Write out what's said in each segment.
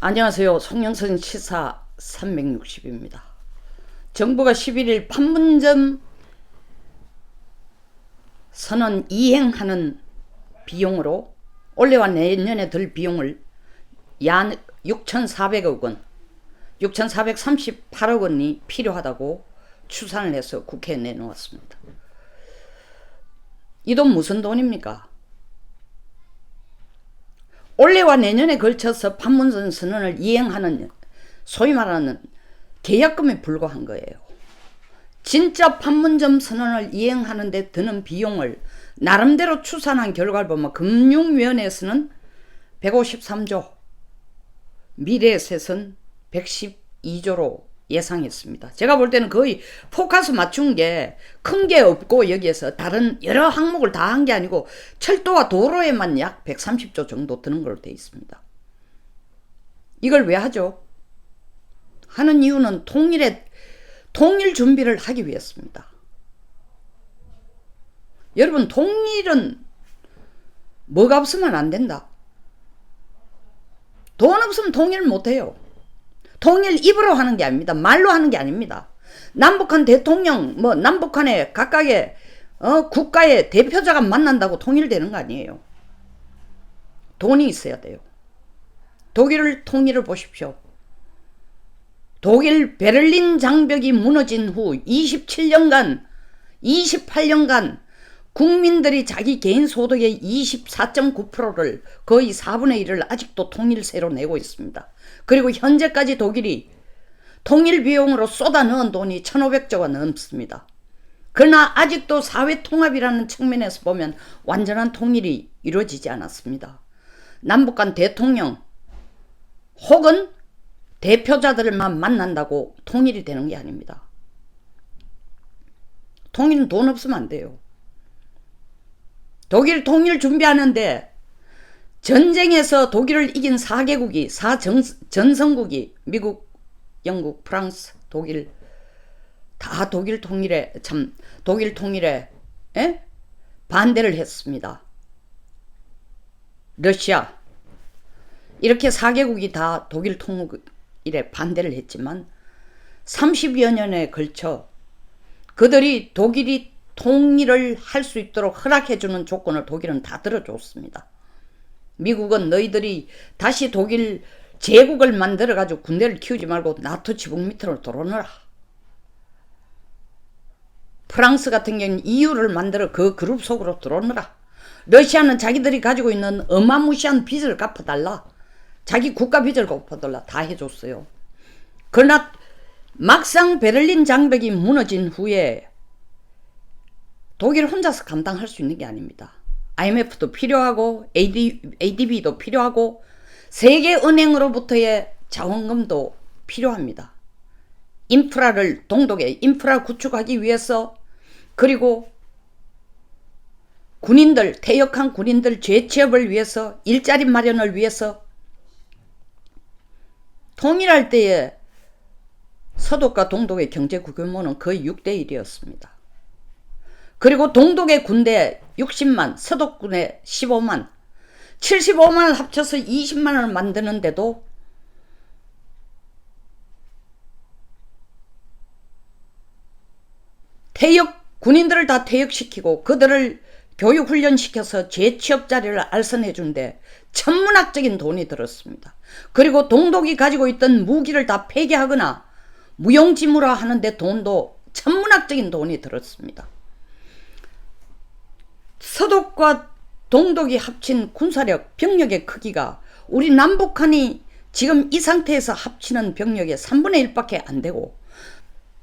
안녕하세요. 송영선 시사 360입니다. 정부가 11일 판문점 선언 이행하는 비용으로 올해와 내년에 들 비용을 약 6,400억 원, 6,438억 원이 필요하다고 추산을 해서 국회에 내놓았습니다. 이 돈 무슨 돈입니까? 올해와 내년에 걸쳐서 판문점 선언을 이행하는 소위 말하는 계약금에 불과한 거예요. 진짜 판문점 선언을 이행하는 데 드는 비용을 나름대로 추산한 결과를 보면 금융위원회에서는 153조, 미래에셋은 112조로 예상했습니다. 제가 볼 때는 거의 포커스 맞춘 게 큰 게 없고 여기에서 다른 여러 항목을 다 한 게 아니고 철도와 도로에만 약 130조 정도 드는 걸로 되어 있습니다. 이걸 왜 하죠? 하는 이유는 통일 준비를 하기 위해서입니다. 여러분, 통일은 뭐가 없으면 안 된다. 돈 없으면 통일 못해요. 통일 입으로 하는 게 아닙니다. 말로 하는 게 아닙니다. 남북한 대통령, 남북한의 각각의 국가의 대표자가 만난다고 통일되는 거 아니에요. 돈이 있어야 돼요. 독일 통일을 보십시오. 독일 베를린 장벽이 무너진 후 27년간, 28년간 국민들이 자기 개인 소득의 24.9%를 거의 4분의 1을 아직도 통일세로 내고 있습니다. 그리고 현재까지 독일이 통일 비용으로 쏟아 넣은 돈이 1,500조가 넘습니다. 그러나 아직도 사회통합이라는 측면에서 보면 완전한 통일이 이루어지지 않았습니다. 남북 간 대통령 혹은 대표자들만 만난다고 통일이 되는 게 아닙니다. 통일은 돈 없으면 안 돼요. 독일 통일 준비하는데 전쟁에서 독일을 이긴 4개국이, 4전성국이 미국, 영국, 프랑스, 독일 다 독일 통일에 반대를 했습니다. 러시아 이렇게 4개국이 다 독일 통일에 반대를 했지만 30여 년에 걸쳐 그들이 독일이 통일을 할 수 있도록 허락해주는 조건을 독일은 다 들어줬습니다. 미국은 너희들이 다시 독일 제국을 만들어가지고 군대를 키우지 말고 나토 지붕 밑으로 들어오너라. 프랑스 같은 경우는 EU를 만들어 그 그룹 속으로 들어오너라. 러시아는 자기들이 가지고 있는 어마무시한 빚을 갚아달라. 자기 국가 빚을 갚아달라. 다 해줬어요. 그러나 막상 베를린 장벽이 무너진 후에 독일 혼자서 감당할 수 있는 게 아닙니다. IMF도 필요하고 ADB도 필요하고 세계은행으로부터의 자원금도 필요합니다. 인프라를 동독에 인프라 구축하기 위해서, 그리고 군인들, 퇴역한 군인들 재취업을 위해서, 일자리 마련을 위해서. 통일할 때의 서독과 동독의 경제 규모는 거의 6대1이었습니다. 그리고 동독의 군대 60만, 서독군의 15만, 75만을 합쳐서 20만을 만드는데도 군인들을 다 퇴역시키고 그들을 교육훈련시켜서 재취업 자리를 알선해주는데 천문학적인 돈이 들었습니다. 그리고 동독이 가지고 있던 무기를 다 폐기하거나 무용지물화 하는데 돈도 천문학적인 돈이 들었습니다. 서독과 동독이 합친 군사력, 병력의 크기가 우리 남북한이 지금 이 상태에서 합치는 병력의 3분의 1밖에 안 되고,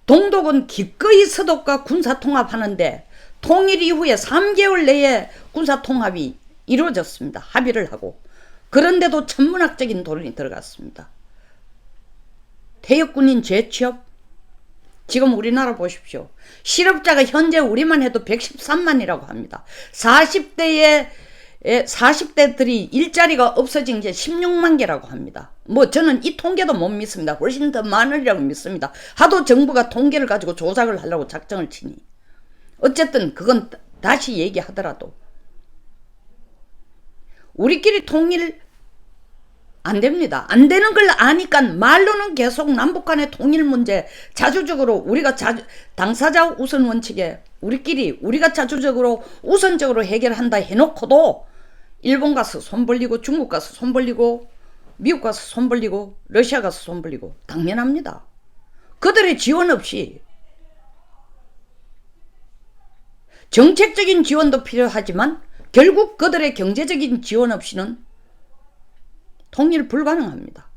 동독은 기꺼이 서독과 군사통합하는데 통일 이후에 3개월 내에 군사통합이 이루어졌습니다. 합의를 하고. 그런데도 천문학적인 돈이 들어갔습니다. 퇴역군인 재취업, 지금 우리나라 보십시오. 실업자가 현재 우리만 해도 113만이라고 합니다. 40대들이 일자리가 없어진 게 16만 개라고 합니다. 저는 이 통계도 못 믿습니다. 훨씬 더 많으리라고 믿습니다. 하도 정부가 통계를 가지고 조작을 하려고 작정을 치니. 어쨌든 그건 다시 얘기하더라도 우리끼리 통일 안 됩니다. 안 되는 걸 아니까 말로는 계속 남북 간의 통일 문제 자주적으로 우리가 당사자 우선 원칙에 우리가 자주적으로 우선적으로 해결한다 해놓고도 일본 가서 손 벌리고 중국 가서 손 벌리고 미국 가서 손 벌리고 러시아 가서 손 벌리고 당연합니다. 그들의 지원 없이 정책적인 지원도 필요하지만 결국 그들의 경제적인 지원 없이는 통일 불가능합니다.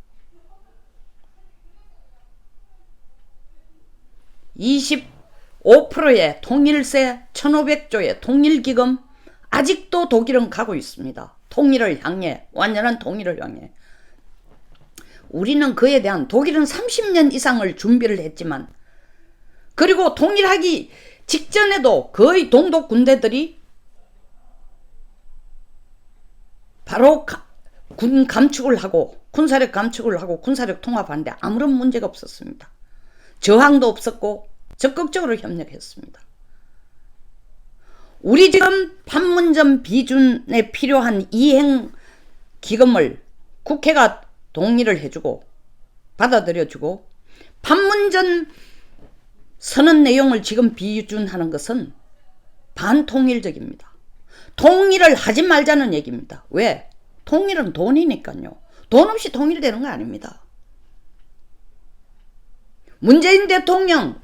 25%의 통일세 1500조의 통일기금 아직도 독일은 가고 있습니다. 통일을 향해, 완전한 통일을 향해. 우리는 그에 대한 독일은 30년 이상을 준비를 했지만 그리고 통일하기 직전에도 거의 동독 군대들이 바로 군 감축을 하고 군사력 감축을 하고 군사력 통합하는데 아무런 문제가 없었습니다. 저항도 없었고 적극적으로 협력했습니다. 우리 지금 판문점 비준에 필요한 이행 기금을 국회가 동의를 해주고 받아들여주고 판문점 선언 내용을 지금 비준하는 것은 반통일적입니다. 통일을 하지 말자는 얘기입니다. 왜? 통일은 돈이니까요. 돈 없이 통일되는 거 아닙니다. 문재인 대통령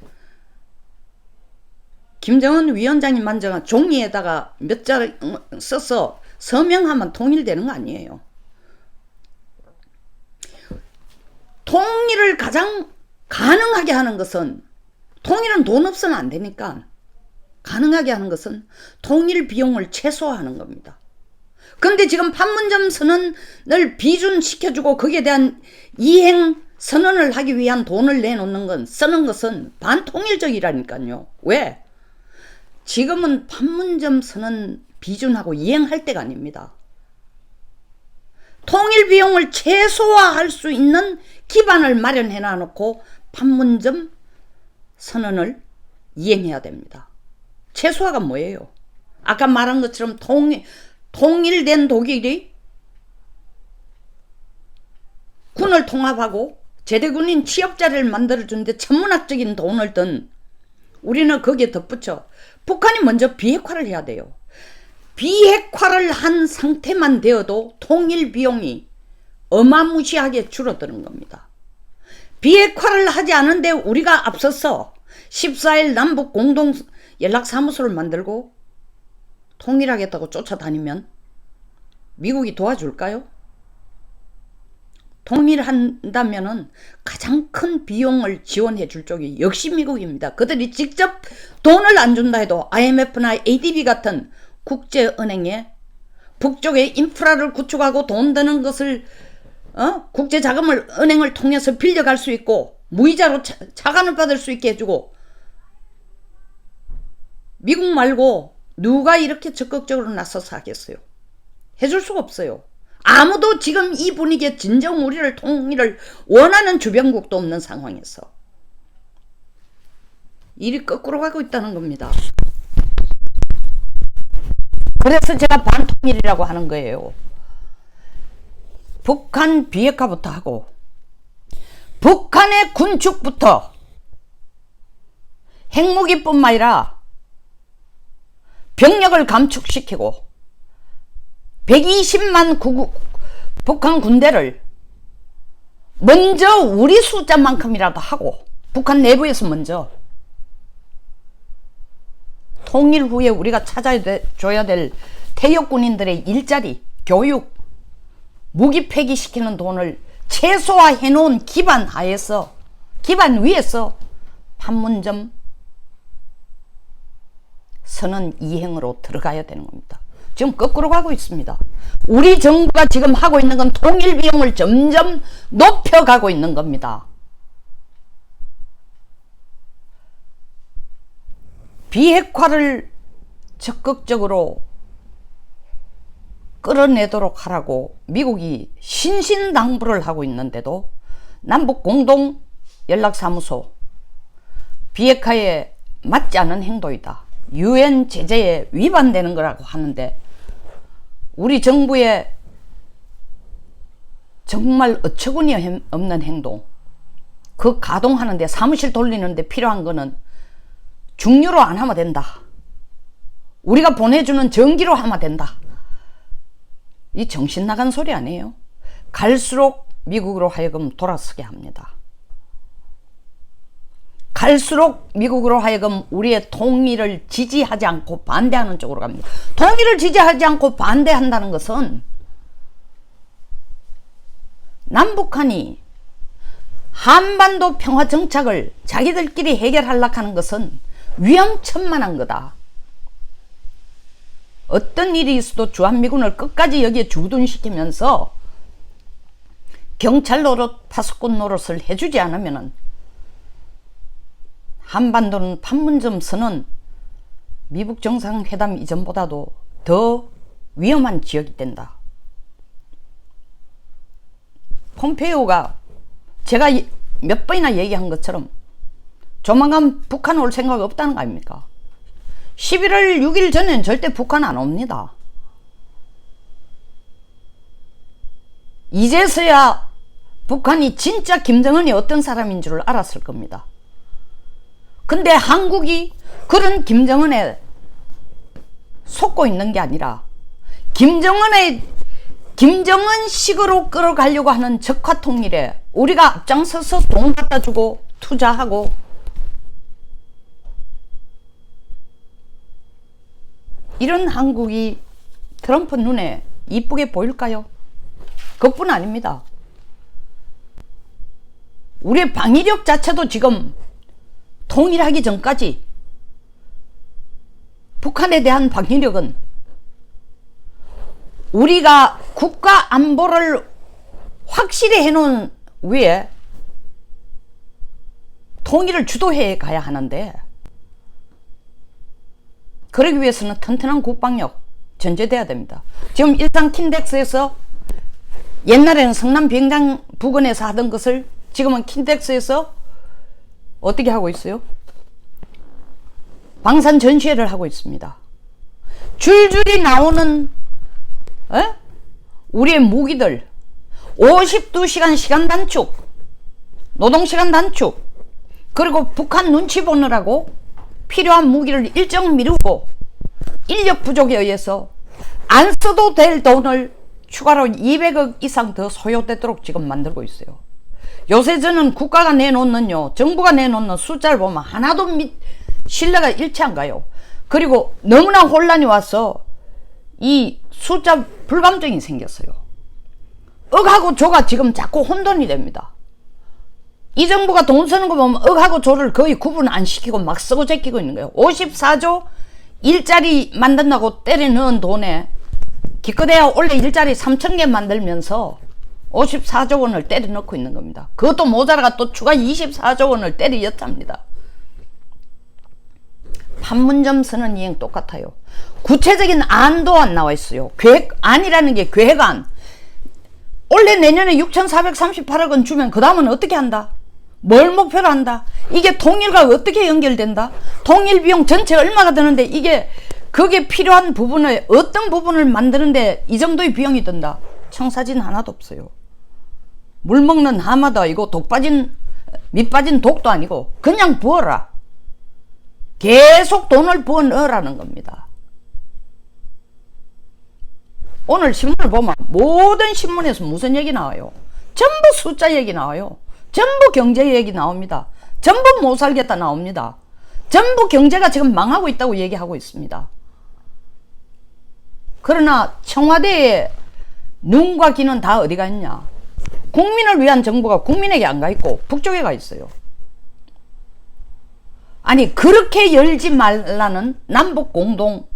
김정은 위원장이 만져간 종이에다가 몇 자 써서 서명하면 통일되는 거 아니에요. 통일을 가장 가능하게 하는 것은 통일은 돈 없으면 안 되니까 가능하게 하는 것은 통일 비용을 최소화하는 겁니다. 근데 지금 판문점 선언을 비준시켜주고 거기에 대한 이행 선언을 하기 위한 돈을 내놓는 건 쓰는 것은 반통일적이라니까요. 왜? 지금은 판문점 선언 비준하고 이행할 때가 아닙니다. 통일 비용을 최소화할 수 있는 기반을 마련해 놔놓고 판문점 선언을 이행해야 됩니다. 최소화가 뭐예요? 아까 말한 것처럼 통일된 독일이 군을 통합하고 제대군인 취업자를 만들어주는데 천문학적인 돈을 든 우리는 거기에 덧붙여 북한이 먼저 비핵화를 해야 돼요. 비핵화를 한 상태만 되어도 통일 비용이 어마무시하게 줄어드는 겁니다. 비핵화를 하지 않은데 우리가 앞서서 14일 남북 공동 연락사무소를 만들고 통일하겠다고 쫓아다니면 미국이 도와줄까요? 통일한다면은 가장 큰 비용을 지원해 줄 쪽이 역시 미국입니다. 그들이 직접 돈을 안 준다 해도 IMF나 ADB 같은 국제은행에 북쪽의 인프라를 구축하고 돈 드는 것을 국제자금을 은행을 통해서 빌려갈 수 있고 무이자로 차관을 받을 수 있게 해주고 미국 말고 누가 이렇게 적극적으로 나서서 하겠어요? 해줄 수가 없어요. 아무도 지금 이 분위기에 진정 우리를 통일을 원하는 주변국도 없는 상황에서 일이 거꾸로 가고 있다는 겁니다. 그래서 제가 반통일이라고 하는 거예요. 북한 비핵화부터 하고 북한의 군축부터 핵무기뿐만 아니라 병력을 감축시키고 120만 북한 군대를 먼저 우리 숫자만큼이라도 하고 북한 내부에서 먼저 통일 후에 우리가 찾아줘야 될 퇴역 군인들의 일자리, 교육, 무기 폐기시키는 돈을 최소화해 놓은 기반 위에서 판문점 선언 이행으로 들어가야 되는 겁니다. 지금 거꾸로 가고 있습니다. 우리 정부가 지금 하고 있는 건 통일 비용을 점점 높여가고 있는 겁니다. 비핵화를 적극적으로 끌어내도록 하라고 미국이 신신당부를 하고 있는데도 남북 공동 연락사무소 비핵화에 맞지 않은 행동이다. UN 제재에 위반되는 거라고 하는데 우리 정부의 정말 어처구니 없는 행동. 그 가동하는데, 사무실 돌리는데 필요한 거는 중류로 안 하면 된다. 우리가 보내주는 전기로 하면 된다. 이 정신 나간 소리 아니에요? 갈수록 미국으로 하여금 돌아서게 합니다. 갈수록 미국으로 하여금 우리의 통일을 지지하지 않고 반대하는 쪽으로 갑니다. 통일을 지지하지 않고 반대한다는 것은 남북한이 한반도 평화 정착을 자기들끼리 해결하려고 하는 것은 위험천만한 거다. 어떤 일이 있어도 주한미군을 끝까지 여기에 주둔시키면서 경찰 노릇, 파수꾼 노릇을 해주지 않으면 한반도는 판문점 선언, 미국 정상회담 이전보다도 더 위험한 지역이 된다. 폼페이오가 제가 몇 번이나 얘기한 것처럼 조만간 북한 올 생각 없다는 거 아닙니까? 11월 6일 전엔 절대 북한 안 옵니다. 이제서야 북한이 진짜 김정은이 어떤 사람인 줄 알았을 겁니다. 근데 한국이 그런 김정은에 속고 있는 게 아니라 김정은식으로 끌어가려고 하는 적화통일에 우리가 앞장서서 돈 갖다 주고 투자하고, 이런 한국이 트럼프 눈에 이쁘게 보일까요? 그뿐 아닙니다. 우리의 방위력 자체도 지금 통일하기 전까지 북한에 대한 방위력은 우리가 국가 안보를 확실히 해놓은 위에 통일을 주도해 가야 하는데, 그러기 위해서는 튼튼한 국방력 전제돼야 됩니다. 지금 일산 킨덱스에서, 옛날에는 성남 비행장 부근에서 하던 것을 지금은 킨덱스에서 어떻게 하고 있어요? 방산 전시회를 하고 있습니다. 줄줄이 나오는 우리의 무기들, 52시간 시간 단축, 노동시간 단축, 그리고 북한 눈치 보느라고 필요한 무기를 일정 미루고 인력 부족에 의해서 안 써도 될 돈을 추가로 200억 이상 더 소요되도록 지금 만들고 있어요. 요새 저는 국가가 내놓는 정부가 내놓는 숫자를 보면 하나도 신뢰가 일치 안 가요. 그리고 너무나 혼란이 와서 이 숫자 불감증이 생겼어요. 억하고 조가 지금 자꾸 혼돈이 됩니다. 이 정부가 돈 쓰는 거 보면 억하고 조를 거의 구분 안 시키고 막 쓰고 제끼고 있는 거예요. 54조 일자리 만든다고 때려 넣은 돈에 기껏해야 원래 일자리 3,000개 만들면서 54조 원을 때려 넣고 있는 겁니다. 그것도 모자라가 또 추가 24조 원을 때려 였답니다. 판문점 선언 이행 똑같아요. 구체적인 안도 안 나와 있어요. 계획안이라는 게 계획안. 원래 내년에 6,438억 원 주면 그 다음은 어떻게 한다? 뭘 목표로 한다? 이게 통일과 어떻게 연결된다? 통일 비용 전체 얼마가 드는데 이게 그게 필요한 부분을 어떤 부분을 만드는데 이 정도의 비용이 든다? 청사진 하나도 없어요. 물 먹는 하마도 아니고 밑 빠진 독도 아니고 그냥 부어라. 계속 돈을 부어 넣으라는 겁니다. 오늘 신문을 보면 모든 신문에서 무슨 얘기 나와요? 전부 숫자 얘기 나와요. 전부 경제 얘기 나옵니다. 전부 못 살겠다 나옵니다. 전부 경제가 지금 망하고 있다고 얘기하고 있습니다. 그러나 청와대의 눈과 귀는 다 어디가 있냐? 국민을 위한 정부가 국민에게 안 가 있고 북쪽에 가 있어요. 아니 그렇게 열지 말라는 남북 공동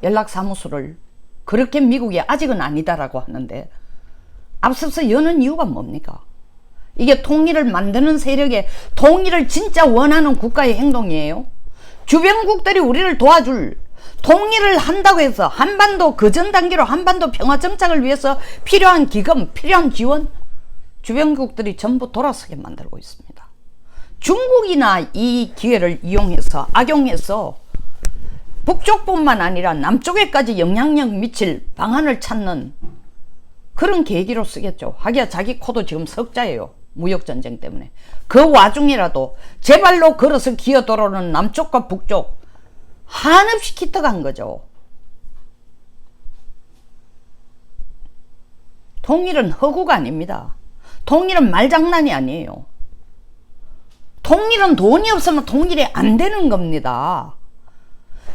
연락사무소를 그렇게 미국이 아직은 아니다라고 하는데 앞서서 여는 이유가 뭡니까? 이게 통일을 만드는 세력의 통일을 진짜 원하는 국가의 행동이에요. 주변국들이 우리를 도와줄 통일을 한다고 해서 한반도 그전 단계로 한반도 평화 정착을 위해서 필요한 기금, 필요한 지원 주변국들이 전부 돌아서게 만들고 있습니다. 중국이나 이 기회를 이용해서 악용해서 북쪽뿐만 아니라 남쪽에까지 영향력 미칠 방안을 찾는 그런 계기로 쓰겠죠. 하기야 자기 코도 지금 석자예요. 무역전쟁 때문에. 그 와중이라도 제발로 걸어서 기어들어오는 남쪽과 북쪽 한없이 기특한 거죠. 통일은 허구가 아닙니다. 통일은 말장난이 아니에요. 통일은 돈이 없으면 통일이 안 되는 겁니다.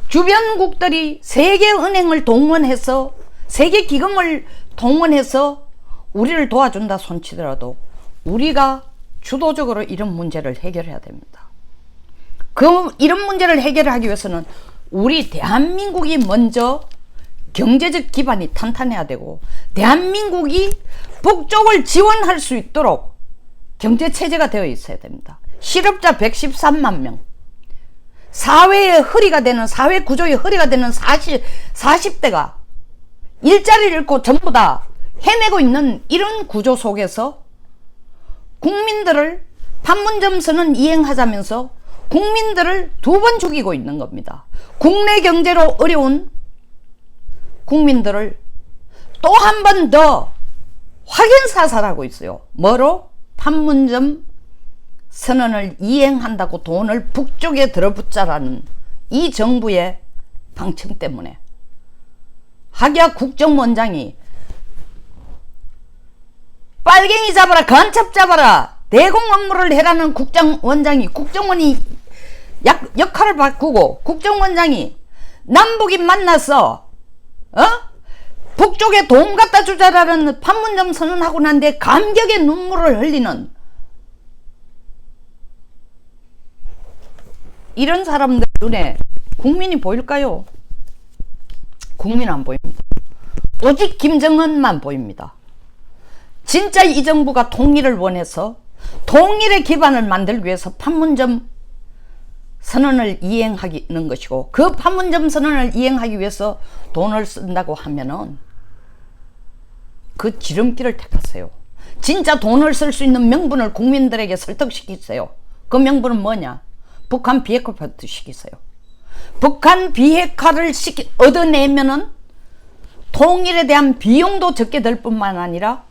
주변국들이 세계은행을 동원해서 세계기금을 동원해서 우리를 도와준다 손치더라도 우리가 주도적으로 이런 문제를 해결해야 됩니다. 이런 문제를 해결하기 위해서는 우리 대한민국이 먼저 경제적 기반이 탄탄해야 되고 대한민국이 북쪽을 지원할 수 있도록 경제체제가 되어 있어야 됩니다. 실업자 113만 명, 사회의 허리가 되는, 사회 구조의 허리가 되는 40대가 일자리를 잃고 전부 다 헤매고 있는 이런 구조 속에서 국민들을 판문점 선언 이행하자면서 국민들을 두 번 죽이고 있는 겁니다. 국내 경제로 어려운 국민들을 또 한 번 더 확연사살하고 있어요. 뭐로? 판문점 선언을 이행한다고 돈을 북쪽에 들어붙자라는 이 정부의 방침 때문에. 하기야 국정원장이 빨갱이 잡아라, 간첩 잡아라, 대공 업무를 해라는 국정원이 역할을 바꾸고 국정원장이 남북이 만나서 북쪽에 돈 갖다 주자라는 판문점 선언하고 난 뒤에 감격의 눈물을 흘리는 이런 사람들 눈에 국민이 보일까요? 국민은 안 보입니다. 오직 김정은만 보입니다. 진짜 이 정부가 통일을 원해서 통일의 기반을 만들기 위해서 판문점 선언을 이행하는 것이고 그 판문점 선언을 이행하기 위해서 돈을 쓴다고 하면은 그 지름길을 택하세요. 진짜 돈을 쓸 수 있는 명분을 국민들에게 설득시키세요. 그 명분은 뭐냐? 북한 비핵화부터 시키세요. 북한 비핵화를 얻어내면은 통일에 대한 비용도 적게 들 뿐만 아니라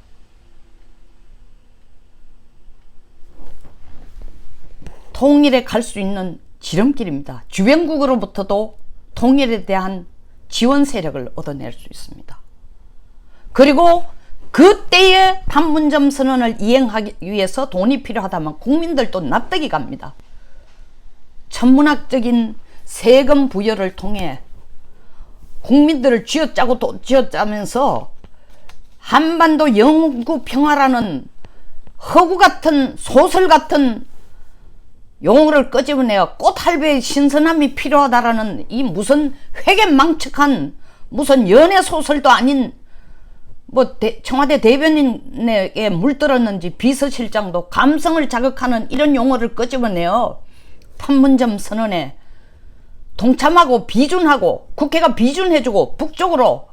통일에 갈 수 있는 지름길입니다. 주변국으로부터도 통일에 대한 지원 세력을 얻어낼 수 있습니다. 그리고 그때의 판문점 선언을 이행하기 위해서 돈이 필요하다면 국민들도 납득이 갑니다. 천문학적인 세금 부여를 통해 국민들을 쥐어짜면서 한반도 영구 평화라는 허구 같은 소설 같은 용어를 끄집어내어 꽃할배의 신선함이 필요하다라는 이 무슨 회계망측한 무슨 연애소설도 아닌 청와대 대변인에게 물들었는지 비서실장도 감성을 자극하는 이런 용어를 끄집어내어 판문점 선언에 동참하고 비준하고 국회가 비준해주고 북쪽으로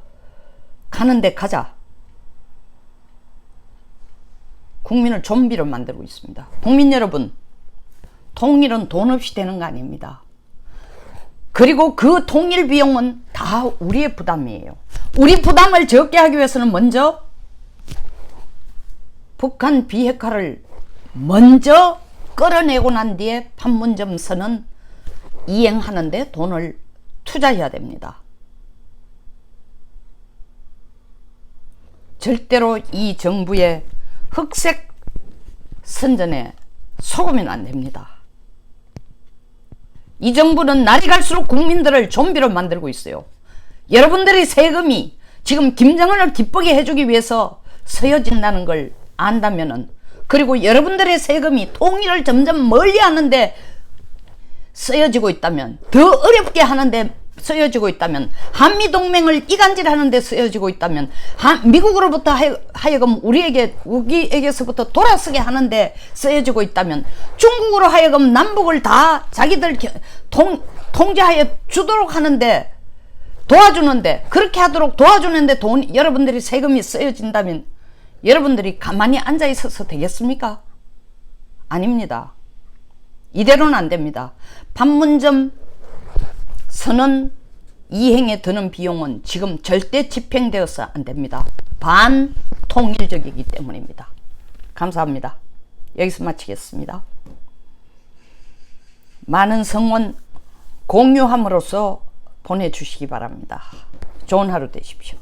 가는데 가자. 국민을 좀비로 만들고 있습니다. 국민 여러분, 통일은 돈 없이 되는 거 아닙니다. 그리고 그 통일 비용은 다 우리의 부담이에요. 우리 부담을 적게 하기 위해서는 먼저 북한 비핵화를 먼저 끌어내고 난 뒤에 판문점 선언 이행하는데 돈을 투자해야 됩니다. 절대로 이 정부의 흑색 선전에 속으면 안 됩니다. 이 정부는 날이 갈수록 국민들을 좀비로 만들고 있어요. 여러분들의 세금이 지금 김정은을 기쁘게 해주기 위해서 쓰여진다는 걸 안다면은, 그리고 여러분들의 세금이 통일을 점점 멀리 하는데 쓰여지고 있다면, 더 어렵게 하는데 쓰여지고 있다면, 한미동맹을 이간질하는데 쓰여지고 있다면, 미국으로부터 하여금 우리에게서부터 돌아서게 하는데 쓰여지고 있다면, 중국으로 하여금 남북을 다 자기들 통제하여 주도록 하는데 도와주는데, 그렇게 하도록 도와주는데 여러분들이 세금이 쓰여진다면 여러분들이 가만히 앉아 있어서 되겠습니까? 아닙니다. 이대로는 안 됩니다. 판문점 선언 이행에 드는 비용은 지금 절대 집행되어서 안 됩니다. 통일적이기 때문입니다. 감사합니다. 여기서 마치겠습니다. 많은 성원 공유함으로써 보내주시기 바랍니다. 좋은 하루 되십시오.